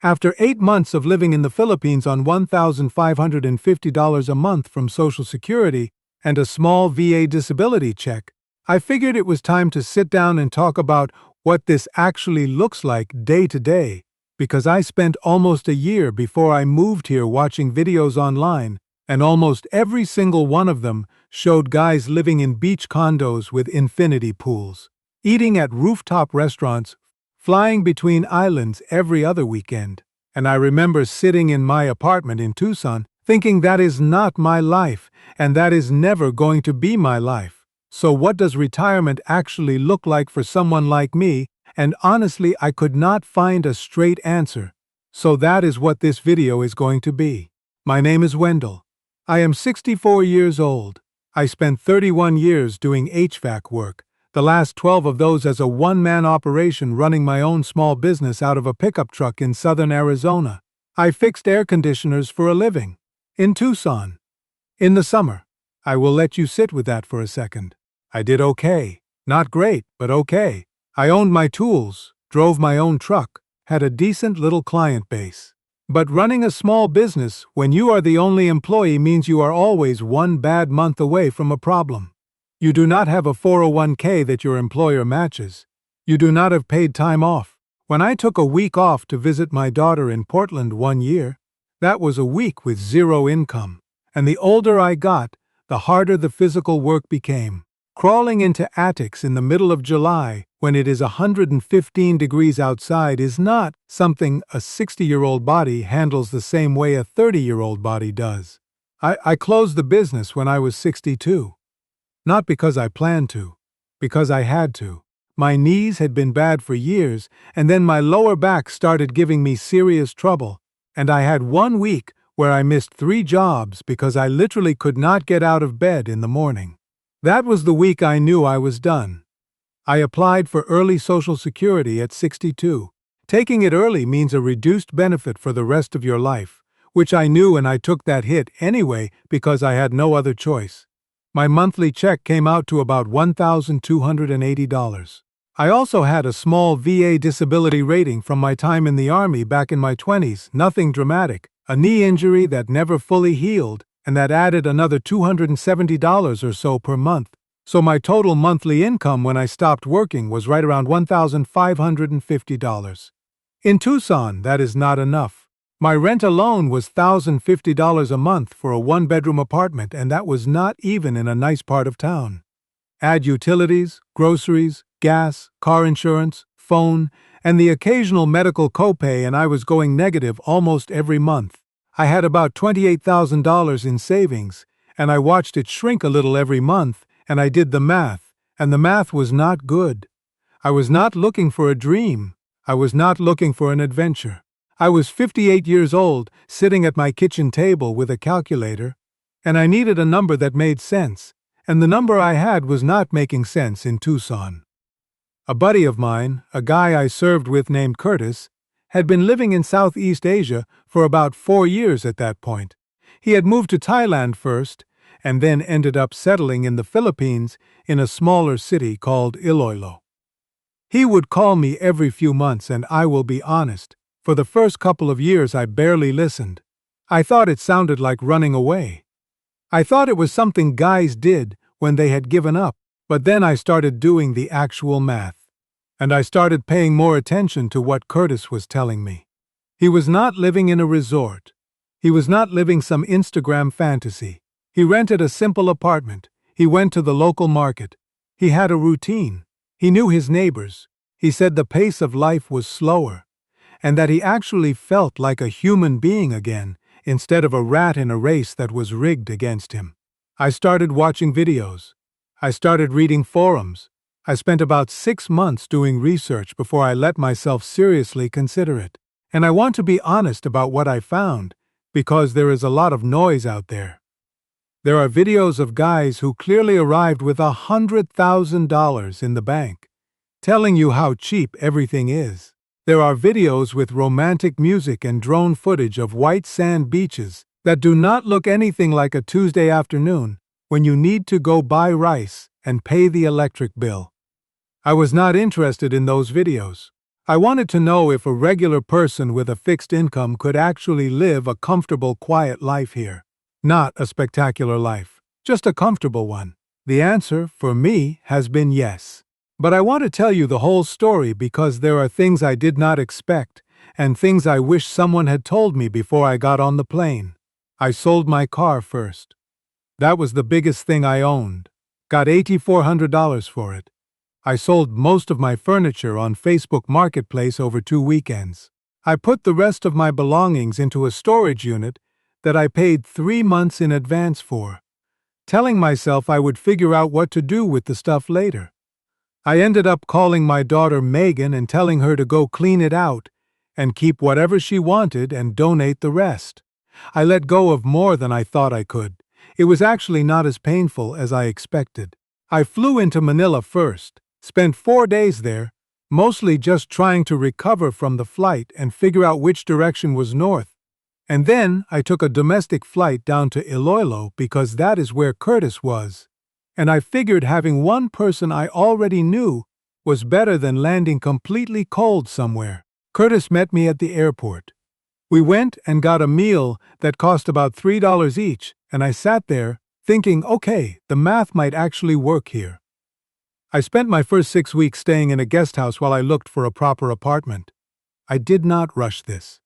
After 8 months of living in the Philippines on $1,550 a month from Social Security and a small VA disability check, I figured it was time to sit down and talk about what this actually looks like day to day, because I spent almost a year before I moved here watching videos online, and almost every single one of them showed guys living in beach condos with infinity pools, eating at rooftop restaurants, flying between islands every other weekend. And I remember sitting in my apartment in Tucson thinking that is not my life, and that is never going to be my life. So what does retirement actually look like for someone like me? And honestly, I could not find a straight answer. So that is what this video is going to be. My name is Wendell. I am 64 years old. I spent 31 years doing HVAC work, the last 12 of those as a one-man operation running my own small business out of a pickup truck in southern Arizona. I fixed air conditioners for a living. In Tucson. In the summer. I will let you sit with that for a second. I did okay. Not great, but okay. I owned my tools, drove my own truck, had a decent little client base. But running a small business when you are the only employee means you are always one bad month away from a problem. You do not have a 401k that your employer matches. You do not have paid time off. When I took a week off to visit my daughter in Portland one year, that was a week with zero income. And the older I got, the harder the physical work became. Crawling into attics in the middle of July when it is 115 degrees outside is not something a 60-year-old body handles the same way a 30-year-old body does. I closed the business when I was 62. Not because I planned to, because I had to. My knees had been bad for years, and then my lower back started giving me serious trouble, and I had 1 week where I missed 3 jobs because I literally could not get out of bed in the morning. That was the week I knew I was done. I applied for early Social Security at 62. Taking it early means a reduced benefit for the rest of your life, which I knew, and I took that hit anyway because I had no other choice. My monthly check came out to about $1,280. I also had a small VA disability rating from my time in the Army back in my 20s, nothing dramatic, a knee injury that never fully healed, and that added another $270 or so per month. So my total monthly income when I stopped working was right around $1,550. In Tucson, that is not enough. My rent alone was $1,050 a month for a one-bedroom apartment, and that was not even in a nice part of town. Add utilities, groceries, gas, car insurance, phone, and the occasional medical copay, and I was going negative almost every month. I had about $28,000 in savings, and I watched it shrink a little every month, and I did the math, and the math was not good. I was not looking for a dream. I was not looking for an adventure. I was 58 years old, sitting at my kitchen table with a calculator, and I needed a number that made sense, and the number I had was not making sense in Tucson. A buddy of mine, a guy I served with named Curtis, had been living in Southeast Asia for about 4 years at that point. He had moved to Thailand first, and then ended up settling in the Philippines in a smaller city called Iloilo. He would call me every few months, and I will be honest, for the first couple of years I barely listened. I thought it sounded like running away. I thought it was something guys did when they had given up, but then I started doing the actual math. And I started paying more attention to what Curtis was telling me. He was not living in a resort. He was not living some Instagram fantasy. He rented a simple apartment. He went to the local market. He had a routine. He knew his neighbors. He said the pace of life was slower, and that he actually felt like a human being again, instead of a rat in a race that was rigged against him. I started watching videos. I started reading forums. I spent about 6 months doing research before I let myself seriously consider it. And I want to be honest about what I found, because there is a lot of noise out there. There are videos of guys who clearly arrived with $100,000 in the bank, telling you how cheap everything is. There are videos with romantic music and drone footage of white sand beaches that do not look anything like a Tuesday afternoon when you need to go buy rice and pay the electric bill. I was not interested in those videos. I wanted to know if a regular person with a fixed income could actually live a comfortable, quiet life here. Not a spectacular life, just a comfortable one. The answer, for me, has been yes. But I want to tell you the whole story because there are things I did not expect and things I wish someone had told me before I got on the plane. I sold my car first. That was the biggest thing I owned. Got $8,400 for it. I sold most of my furniture on Facebook Marketplace over 2 weekends. I put the rest of my belongings into a storage unit that I paid 3 months in advance for, telling myself I would figure out what to do with the stuff later. I ended up calling my daughter Megan and telling her to go clean it out and keep whatever she wanted and donate the rest. I let go of more than I thought I could. It was actually not as painful as I expected. I flew into Manila first, spent 4 days there, mostly just trying to recover from the flight and figure out which direction was north. And then I took a domestic flight down to Iloilo because that is where Curtis was. And I figured having one person I already knew was better than landing completely cold somewhere. Curtis met me at the airport. We went and got a meal that cost about $3 each, and I sat there thinking, okay, the math might actually work here. I spent my first 6 weeks staying in a guest house while I looked for a proper apartment. I did not rush this.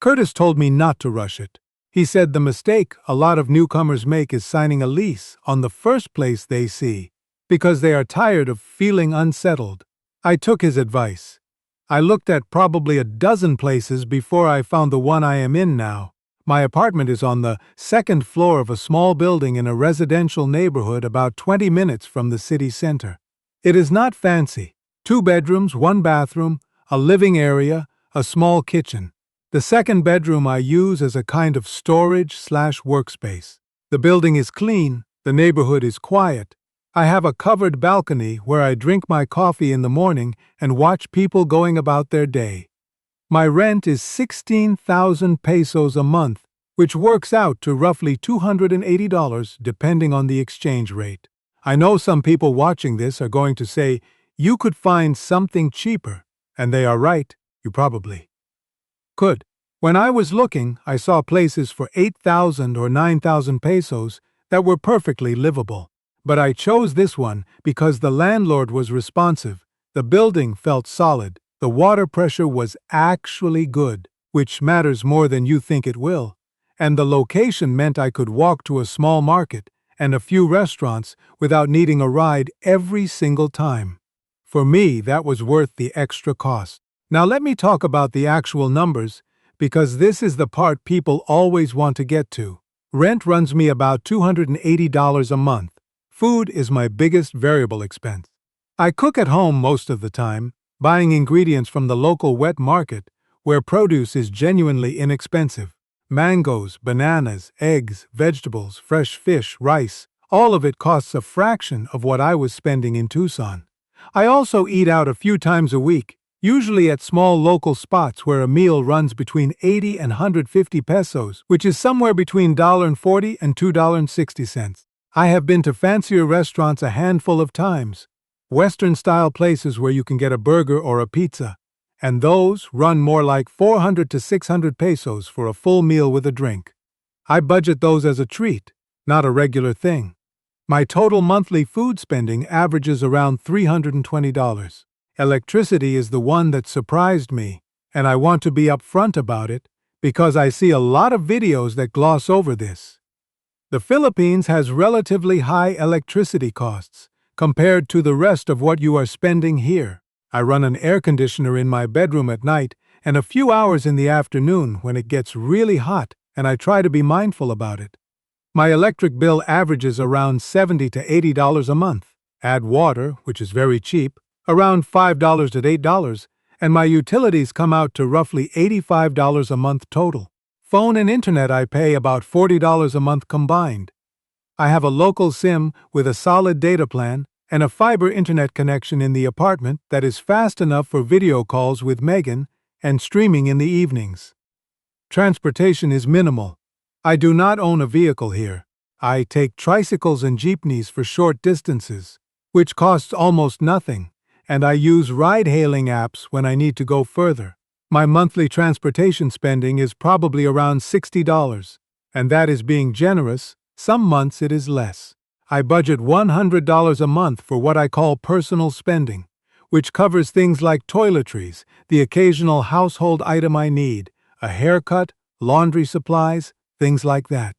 Curtis told me not to rush it. He said the mistake a lot of newcomers make is signing a lease on the first place they see, because they are tired of feeling unsettled. I took his advice. I looked at probably a dozen places before I found the one I am in now. My apartment is on the second floor of a small building in a residential neighborhood about 20 minutes from the city center. It is not fancy. 2 bedrooms, 1 bathroom, a living area, a small kitchen. The second bedroom I use as a kind of storage/workspace. The building is clean, the neighborhood is quiet. I have a covered balcony where I drink my coffee in the morning and watch people going about their day. My rent is 16,000 pesos a month, which works out to roughly $280 depending on the exchange rate. I know some people watching this are going to say, you could find something cheaper, and they are right, you probably could. When I was looking, I saw places for 8,000 or 9,000 pesos that were perfectly livable. But I chose this one because the landlord was responsive, the building felt solid, the water pressure was actually good, which matters more than you think it will, and the location meant I could walk to a small market and a few restaurants without needing a ride every single time. For me, that was worth the extra cost. Now let me talk about the actual numbers, because this is the part people always want to get to. Rent runs me about $280 a month. Food is my biggest variable expense. I cook at home most of the time, buying ingredients from the local wet market, where produce is genuinely inexpensive. Mangoes, bananas, eggs, vegetables, fresh fish, rice, all of it costs a fraction of what I was spending in Tucson. I also eat out a few times a week, usually at small local spots where a meal runs between 80 and 150 pesos, which is somewhere between $1.40 and $2.60. I have been to fancier restaurants a handful of times, Western-style places where you can get a burger or a pizza, and those run more like 400 to 600 pesos for a full meal with a drink. I budget those as a treat, not a regular thing. My total monthly food spending averages around $320. Electricity is the one that surprised me, and I want to be upfront about it because I see a lot of videos that gloss over this. The Philippines has relatively high electricity costs compared to the rest of what you are spending here. I run an air conditioner in my bedroom at night and a few hours in the afternoon when it gets really hot, and I try to be mindful about it. My electric bill averages around $70 to $80 a month. Add water, which is very cheap, around $5 to $8, and my utilities come out to roughly $85 a month total. Phone and internet I pay about $40 a month combined. I have a local SIM with a solid data plan and a fiber internet connection in the apartment that is fast enough for video calls with Megan and streaming in the evenings. Transportation is minimal. I do not own a vehicle here. I take tricycles and jeepneys for short distances, which costs almost nothing, and I use ride-hailing apps when I need to go further. My monthly transportation spending is probably around $60, and that is being generous. Some months it is less. I budget $100 a month for what I call personal spending, which covers things like toiletries, the occasional household item I need, a haircut, laundry supplies, things like that.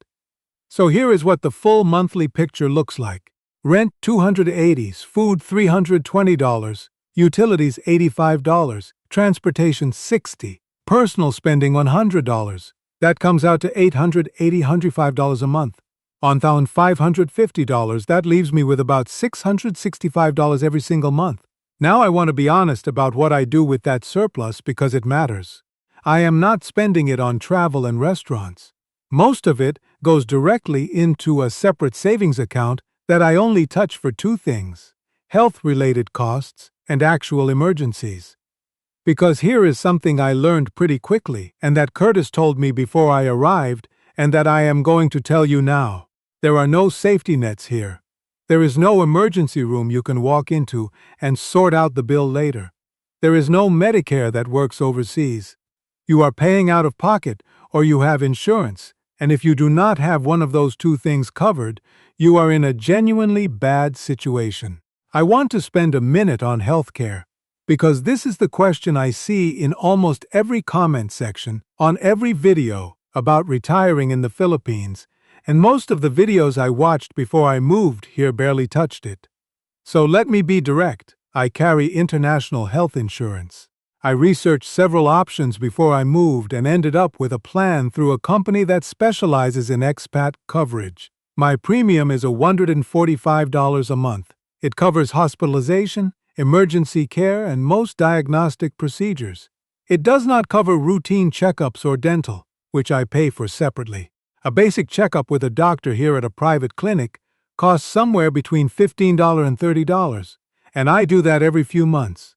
So here is what the full monthly picture looks like. Rent $280, food $320, utilities $85, transportation $60, personal spending $100. That comes out to $885 a month. On $550, that leaves me with about $665 every single month. Now I want to be honest about what I do with that surplus because it matters. I am not spending it on travel and restaurants. Most of it goes directly into a separate savings account that I only touch for two things: health-related costs and actual emergencies. Because here is something I learned pretty quickly and that Curtis told me before I arrived and that I am going to tell you now. There are no safety nets here. There is no emergency room you can walk into and sort out the bill later. There is no Medicare that works overseas. You are paying out of pocket or you have insurance, and if you do not have one of those two things covered, you are in a genuinely bad situation. I want to spend a minute on healthcare, because this is the question I see in almost every comment section, on every video about retiring in the Philippines, and most of the videos I watched before I moved here barely touched it. So let me be direct. I carry international health insurance. I researched several options before I moved and ended up with a plan through a company that specializes in expat coverage. My premium is $145 a month. It covers hospitalization, emergency care, and most diagnostic procedures. It does not cover routine checkups or dental, which I pay for separately. A basic checkup with a doctor here at a private clinic costs somewhere between $15 and $30, and I do that every few months.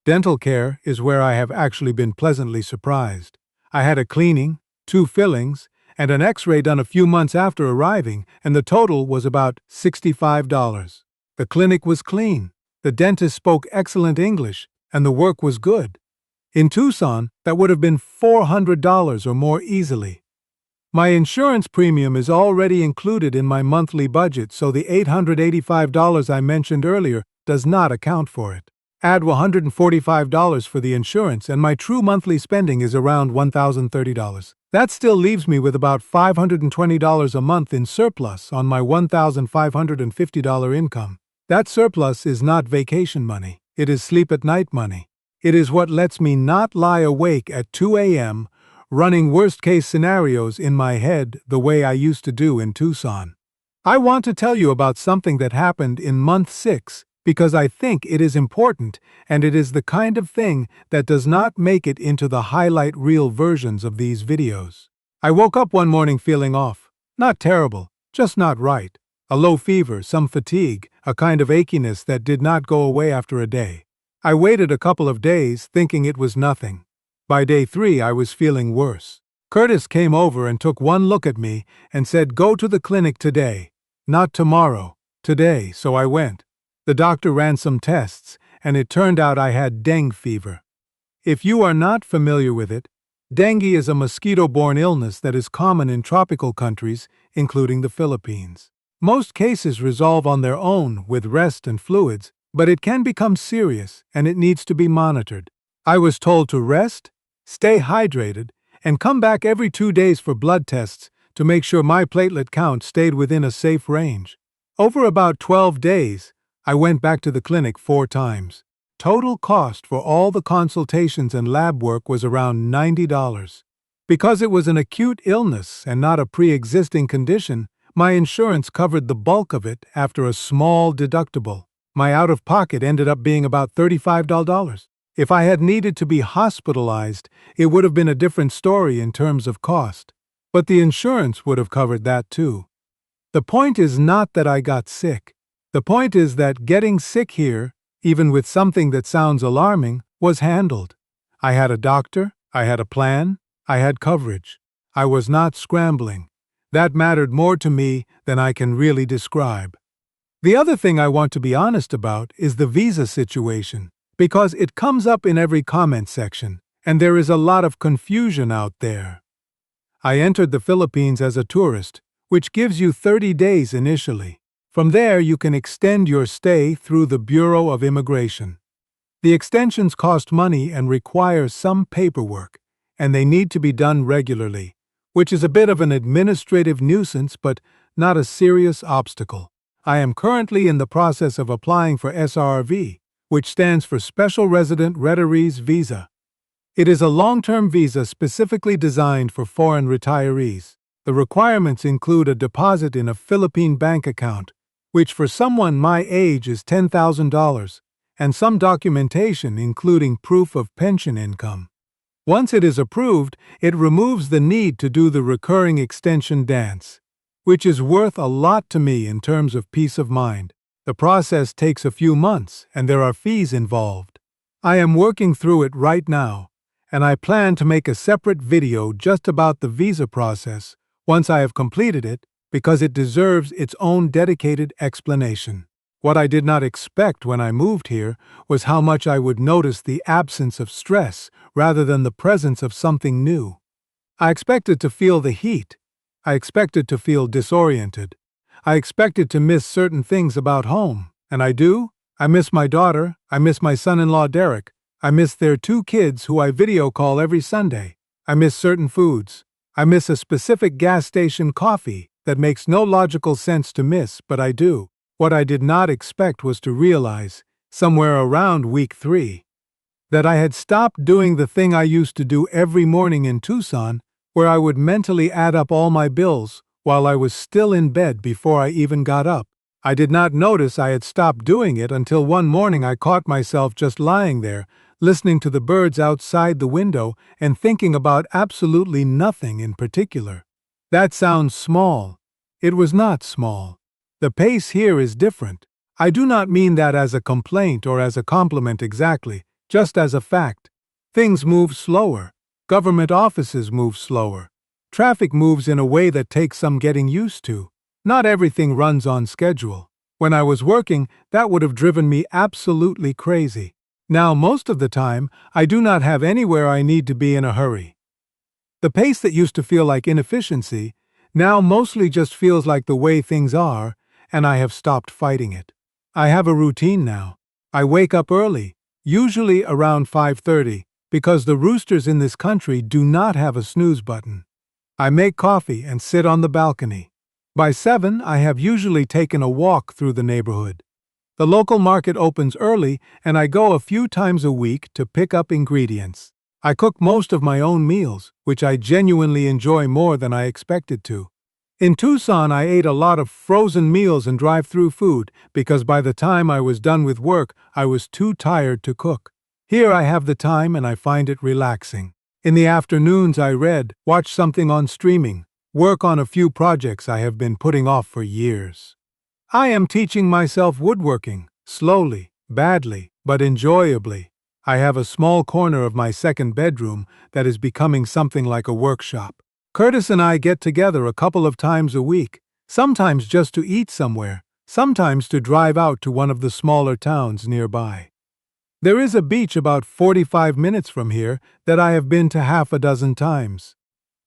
Dental care is where I have actually been pleasantly surprised. I had a cleaning, 2 fillings, and an X-ray done a few months after arriving, and the total was about $65. The clinic was clean, the dentist spoke excellent English, and the work was good. In Tucson, that would have been $400 or more easily. My insurance premium is already included in my monthly budget, so the $885 I mentioned earlier does not account for it. Add $145 for the insurance, and my true monthly spending is around $1,030. That still leaves me with about $520 a month in surplus on my $1,550 income. That surplus is not vacation money. It is sleep-at-night money. It is what lets me not lie awake at 2 a.m. running worst-case scenarios in my head the way I used to do in Tucson. I want to tell you about something that happened in month 6 because I think it is important, and it is the kind of thing that does not make it into the highlight reel versions of these videos. I woke up one morning feeling off. Not terrible, just not right. A low fever, some fatigue, a kind of achiness that did not go away after a day. I waited a couple of days thinking it was nothing. By day 3, I was feeling worse. Curtis came over and took one look at me and said, "Go to the clinic today. Not tomorrow, today," so I went. The doctor ran some tests, and it turned out I had dengue fever. If you are not familiar with it, dengue is a mosquito-borne illness that is common in tropical countries, including the Philippines. Most cases resolve on their own with rest and fluids, but it can become serious and it needs to be monitored. I was told to rest, stay hydrated, and come back every 2 days for blood tests to make sure my platelet count stayed within a safe range. Over about 12 days, I went back to the clinic 4 times. Total cost for all the consultations and lab work was around $90. Because it was an acute illness and not a pre-existing condition, my insurance covered the bulk of it after a small deductible. My out-of-pocket ended up being about $35. If I had needed to be hospitalized, it would have been a different story in terms of cost. But the insurance would have covered that too. The point is not that I got sick. The point is that getting sick here, even with something that sounds alarming, was handled. I had a doctor, I had a plan, I had coverage. I was not scrambling. That mattered more to me than I can really describe. The other thing I want to be honest about is the visa situation, because it comes up in every comment section, and there is a lot of confusion out there. I entered the Philippines as a tourist, which gives you 30 days initially. From there, you can extend your stay through the Bureau of Immigration. The extensions cost money and require some paperwork, and they need to be done regularly, which is a bit of an administrative nuisance but not a serious obstacle. I am currently in the process of applying for SRRV, which stands for Special Resident Retirees Visa. It is a long-term visa specifically designed for foreign retirees. The requirements include a deposit in a Philippine bank account, which for someone my age is $10,000, and some documentation including proof of pension income. Once it is approved, it removes the need to do the recurring extension dance, which is worth a lot to me in terms of peace of mind. The process takes a few months, and there are fees involved. I am working through it right now, and I plan to make a separate video just about the visa process once I have completed it, because it deserves its own dedicated explanation. What I did not expect when I moved here was how much I would notice the absence of stress rather than the presence of something new. I expected to feel the heat. I expected to feel disoriented. I expected to miss certain things about home, and I do. I miss my daughter. I miss my son-in-law Derek. I miss their 2 kids who I video call every Sunday. I miss certain foods. I miss a specific gas station coffee that makes no logical sense to miss, but I do. What I did not expect was to realize, somewhere around week 3, that I had stopped doing the thing I used to do every morning in Tucson, where I would mentally add up all my bills while I was still in bed before I even got up. I did not notice I had stopped doing it until one morning I caught myself just lying there, listening to the birds outside the window and thinking about absolutely nothing in particular. That sounds small. It was not small. The pace here is different. I do not mean that as a complaint or as a compliment exactly, just as a fact. Things move slower. Government offices move slower. Traffic moves in a way that takes some getting used to. Not everything runs on schedule. When I was working, that would have driven me absolutely crazy. Now, most of the time, I do not have anywhere I need to be in a hurry. The pace that used to feel like inefficiency now mostly just feels like the way things are, and I have stopped fighting it. I have a routine now. I wake up early, usually around 5:30, because the roosters in this country do not have a snooze button. I make coffee and sit on the balcony. By 7, I have usually taken a walk through the neighborhood. The local market opens early, and I go a few times a week to pick up ingredients. I cook most of my own meals, which I genuinely enjoy more than I expected to. In Tucson, I ate a lot of frozen meals and drive-through food because by the time I was done with work, I was too tired to cook. Here I have the time and I find it relaxing. In the afternoons, I read, watch something on streaming, work on a few projects I have been putting off for years. I am teaching myself woodworking, slowly, badly, but enjoyably. I have a small corner of my second bedroom that is becoming something like a workshop. Curtis and I get together a couple of times a week, sometimes just to eat somewhere, sometimes to drive out to one of the smaller towns nearby. There is a beach about 45 minutes from here that I have been to half a dozen times.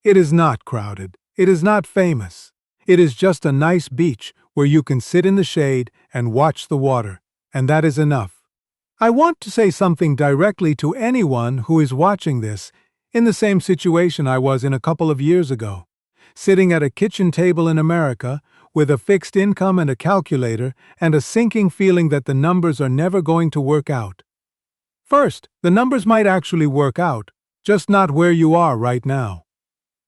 It is not crowded. It is not famous. It is just a nice beach where you can sit in the shade and watch the water, and that is enough. I want to say something directly to anyone who is watching this in the same situation I was in a couple of years ago, sitting at a kitchen table in America with a fixed income and a calculator and a sinking feeling that the numbers are never going to work out. First, the numbers might actually work out, just not where you are right now.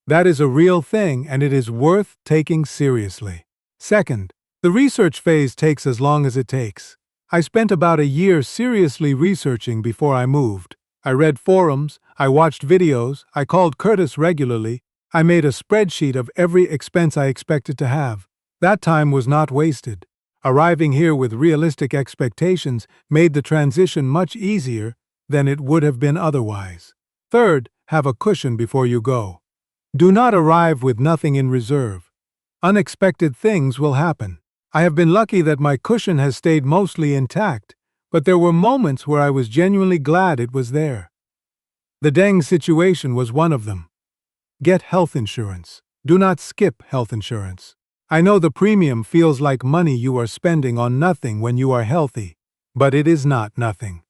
That is a real thing and it is worth taking seriously. Second, the research phase takes as long as it takes. I spent about a year seriously researching before I moved. I read forums, I watched videos, I called Curtis regularly, I made a spreadsheet of every expense I expected to have. That time was not wasted. Arriving here with realistic expectations made the transition much easier than it would have been otherwise. Third, have a cushion before you go. Do not arrive with nothing in reserve. Unexpected things will happen. I have been lucky that my cushion has stayed mostly intact, but there were moments where I was genuinely glad it was there. The dengue situation was one of them. Get health insurance. Do not skip health insurance. I know the premium feels like money you are spending on nothing when you are healthy, but it is not nothing.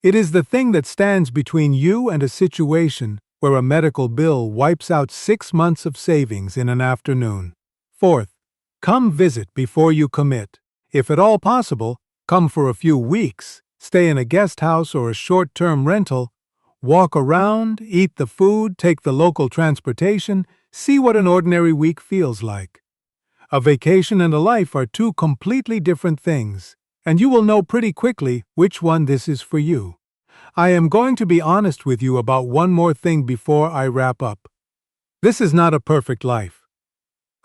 It is the thing that stands between you and a situation where a medical bill wipes out 6 months of savings in an afternoon. Fourth, come visit before you commit. If at all possible, come for a few weeks, stay in a guest house or a short-term rental, walk around, eat the food, take the local transportation, see what an ordinary week feels like. A vacation and a life are two completely different things, and you will know pretty quickly which one this is for you. I am going to be honest with you about one more thing before I wrap up. This is not a perfect life.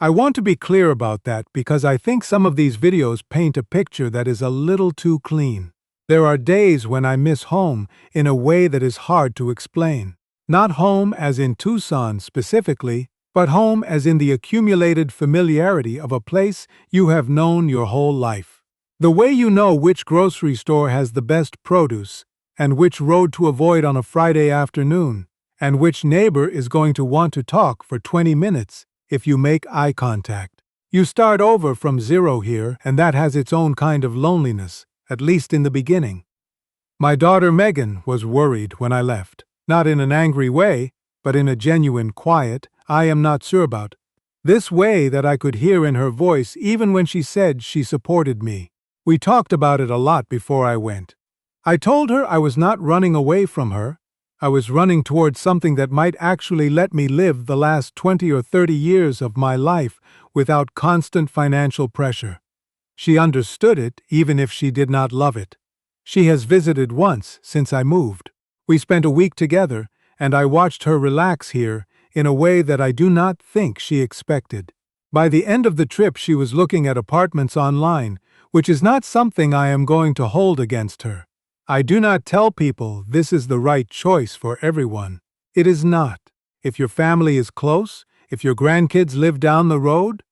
I want to be clear about that because I think some of these videos paint a picture that is a little too clean. There are days when I miss home in a way that is hard to explain. Not home as in Tucson specifically, but home as in the accumulated familiarity of a place you have known your whole life. The way you know which grocery store has the best produce, and which road to avoid on a Friday afternoon, and which neighbor is going to want to talk for 20 minutes if you make eye contact. You start over from zero here, and that has its own kind of loneliness, at least in the beginning. My daughter Megan was worried when I left, not in an angry way, but in a genuine quiet, I am not sure about. This way that I could hear in her voice even when she said she supported me. We talked about it a lot before I went. I told her I was not running away from her. I was running towards something that might actually let me live the last 20 or 30 years of my life without constant financial pressure. She understood it even if she did not love it. She has visited once since I moved. We spent a week together, and I watched her relax here in a way that I do not think she expected. By the end of the trip, she was looking at apartments online, which is not something I am going to hold against her. I do not tell people this is the right choice for everyone. It is not. If your family is close, if your grandkids live down the road,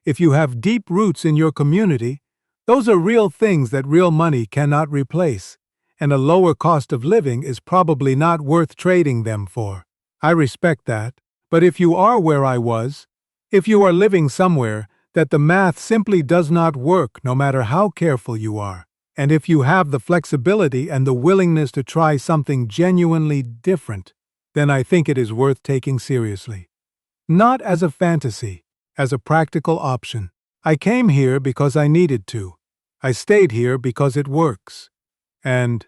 if you have deep roots in your community, those are real things that real money cannot replace, and a lower cost of living is probably not worth trading them for. I respect that, but if you are where I was, if you are living somewhere that the math simply does not work no matter how careful you are, and if you have the flexibility and the willingness to try something genuinely different, then I think it is worth taking seriously. Not as a fantasy, as a practical option. I came here because I needed to. I stayed here because it works. And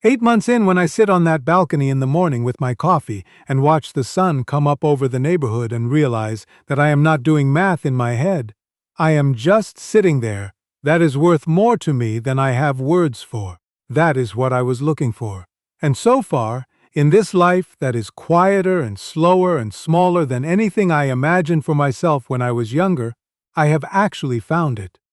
8 months in, when I sit on that balcony in the morning with my coffee and watch the sun come up over the neighborhood and realize that I am not doing math in my head, I am just sitting there. That is worth more to me than I have words for. That is what I was looking for. And so far, in this life that is quieter and slower and smaller than anything I imagined for myself when I was younger, I have actually found it.